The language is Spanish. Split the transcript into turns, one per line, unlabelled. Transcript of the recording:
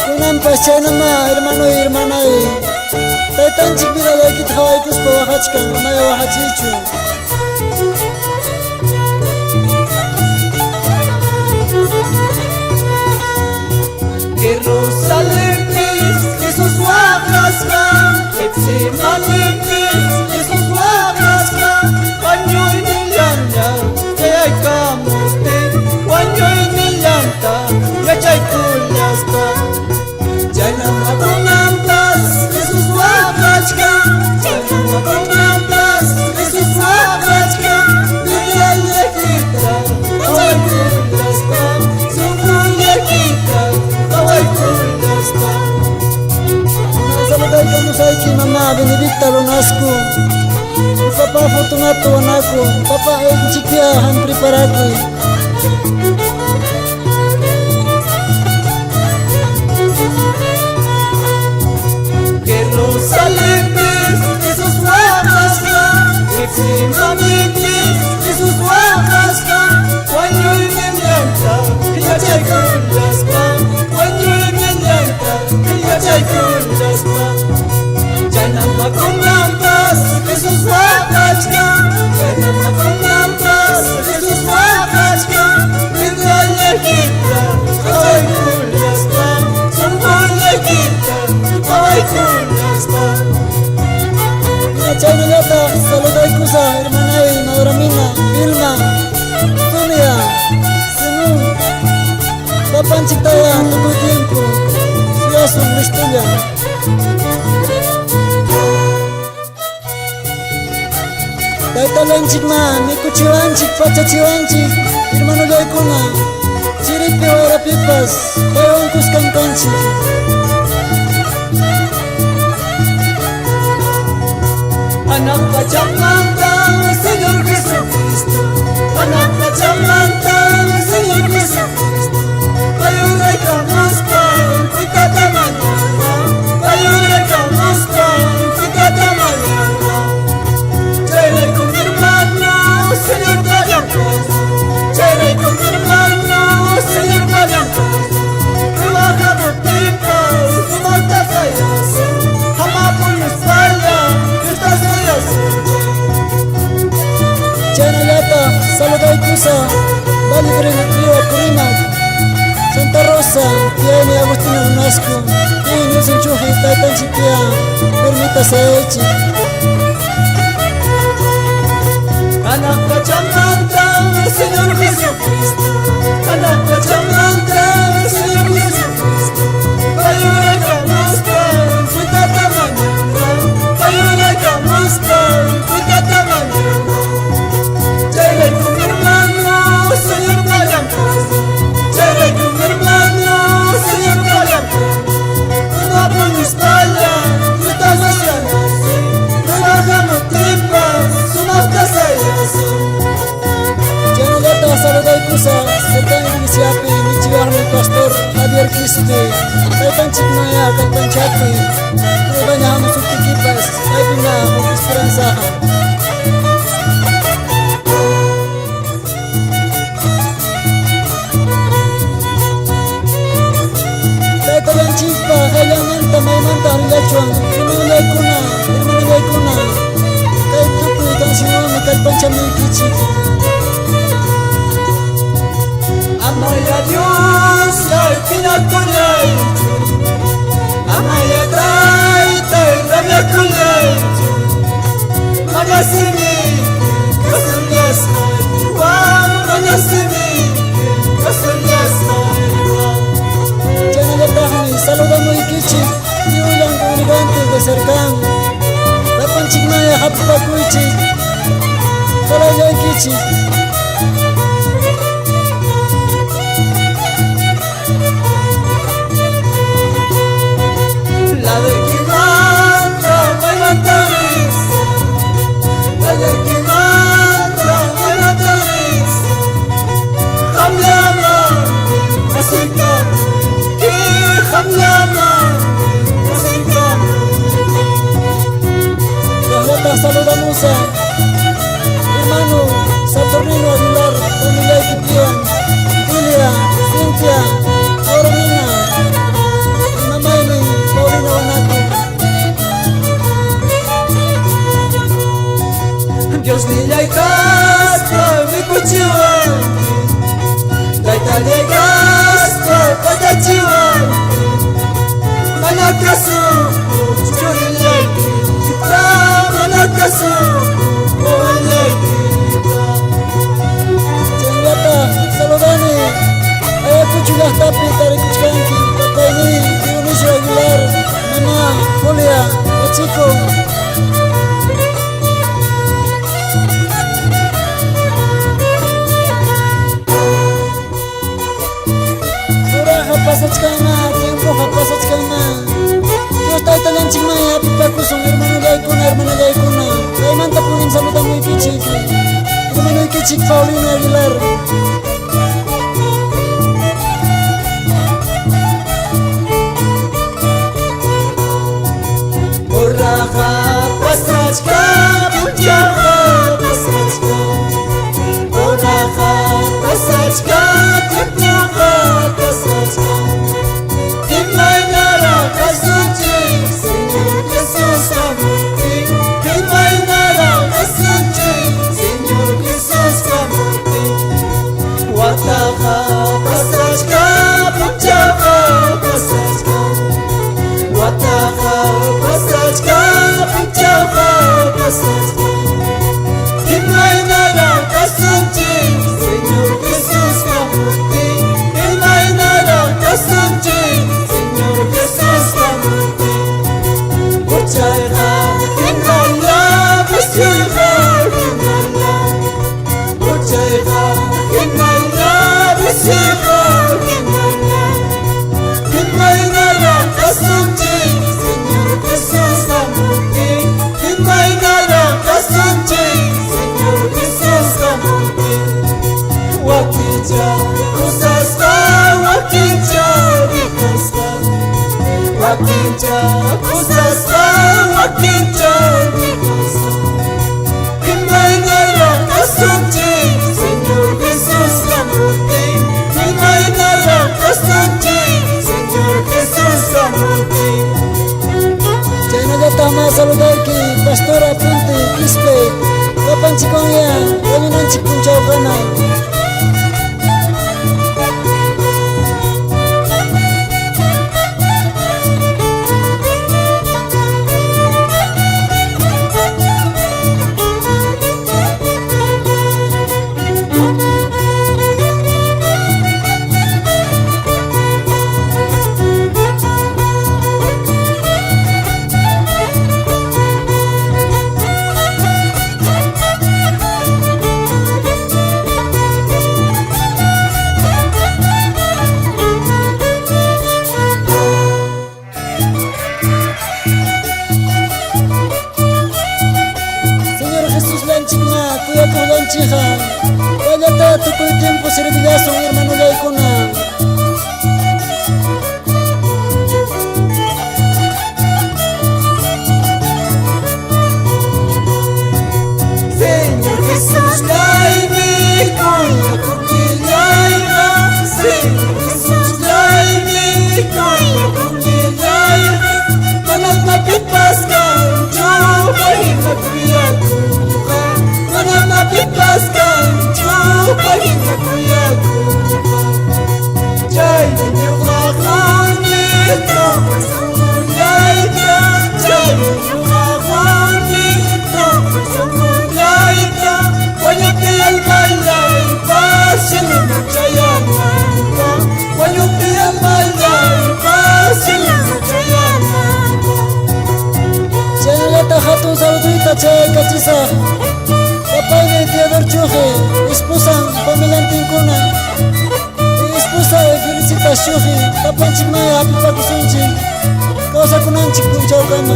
kunan paschanama hermano y hermana taytanchik vidalaykita hawaykuspa waqachka maya waqachichu.
Jerusalemnis Jesús waqasqa, Getsemanemis Jesús waqasqa, wañuynin llanta yayaykamusti, wañuynin llanta yachaykullasqa. Chaynakunanpas Jesús waqachka, chaynakunanpas Jesús waqachka, vidyayakita hawaykullasqa, sunquyakita hawaykullasqa.
Saludaykamusayki mama Benedicta Lonasco, papá Fortunato Wanaco, papá Chiquia han preparado.
Jerusalemnis Jesús waqasqa, Getsemanemis Jesús waqasqa, wañuynin llanta yachaykullasqa, wañuynin llanta yachaykullasqa. Chaynakunanpas Jesús waqachka, chaynakunanpas Jesús waqachka, vidyayakita hawaykullasqa, sunquyakita hawaykullasqa.
Chaynalata saludaykusa hermanay Mauramina, Vilma, Tulia, Simón, papanchik taya todo tiempo, siyasun listuya. Taytalanchik ma, mikuchiwanchik, pachachiwanchik, hermano yaykuna, chiripi wayrapipas, paywankus kankanchik.
Anak pachamanta Señor Jesucristo, anak pachamanta Señor Jesucristo, payuraykamusqa kuitata mañana, payuraykamusqa kuitata mañana. Chayrayku mi hermano Señor Gallanpas, chayrayku mi hermano Señor Gallanpas, trabajando tiempos como tasayas, amapun espalda.
Chaynalata saludaykusa Valibrina Purimac, Santa Rosa, Tiene Agustina Lonasco, Tiene Sinchuji, Taytanchik Tia, Permita Sechi.
Anak pachamanta Señor Jesucristo, anak pachamanta Señor Jesucristo, payuraykamusqa kuitata mañana, payuraykamusqa kuitata mañana. Chayrayku mi hermano Señor Gallanpas, chayrayku mi hermano Señor Gallanpas, amapun mi espalda yutas hacianasi, trabajamos tripas, somos tasayas.
Chaynalata saludaykusa Serkan Iglesia Michiwarmi Pastor Javier Quispe, Taytanchik maya Taytanchapi, Rubanya Hamusutikipas, Aybina Esperanza. Taytalanchikpa qayllamanta maymanta rilachuan, hermano yaykuna, kay tukuy kansiwanmi kallpanchamuykichik.
Amaya Dios, yaykina kunyaychu, amaya taytay rabya kunyaychu, magasimi kasunyasnay wan, magasimi kasunyasnay wan.
Chaynallataqmi saludamuykichik Yulan Comunicante de Serkan, papanchik maya hap'ipakuychik, qalayaykichik.
La de Quimanta, Maimantarisa, la de Quimanta, Maimantarisa, Hamlama, Asikam, Ki Hamlama, Asikam.
Saludamos a hermano Santo Chick Paulino Aguilar.
Oraha pasachka punjaha pasachka Oraha pasachka punjaha pasachka Kimainara kasunchi Señor Jesús amuti Kimainara kasunchi Señor Jesús amuti Wataha pasachka punjaha pasachka Wataha pasachka punjaha pasachka Kimainara kasunchi Señor Jesús amuti Kimainara kasunchi Señor Jesús amuti Uchayha kinalla bishayha kinalla Uchayha kinalla bishayha kinalla Kimainara kasunchi Señor Jesús amuti Kimainara kasunchi Señor Jesús amuti Wakija kusasqa wakija rikasqa Wakija kusasqa wakija rikasqa Kimainara kasunchi Señor Jesús amuti Kimainara kasunchi Señor Jesús amuti
Chayna gatama saludar ki Pastora Punti Quispe. Kapan chikonya, wajunan chikun chawkana. Señor Jesús lanchikna, cuyaku lanchija. Vayata tukuy tiempo servillazo, hermano laykuna.
Señor Jesús daymi konya kumillayra Señor Jesús daymi konya kumillayra Manat mapipas kancho pahina kuyakuha Manat mapipas kancho pahina kuyakuha Jai ninyukhakhanmi tropas kumillayra Jai ninyukhakhanmi tropas kumillayra Wayuti almayaypa silina chayanaypa Wayuti almayaypa silina chayanaypa
Chayna gata hatun saludita chay kachisa. Papayne Teodor Chuji, esposa Pamilantinkuna. Esposa Felicitas Chuji, tapanchik maya apipakusunchik. Kawsakunanchik punchawkama.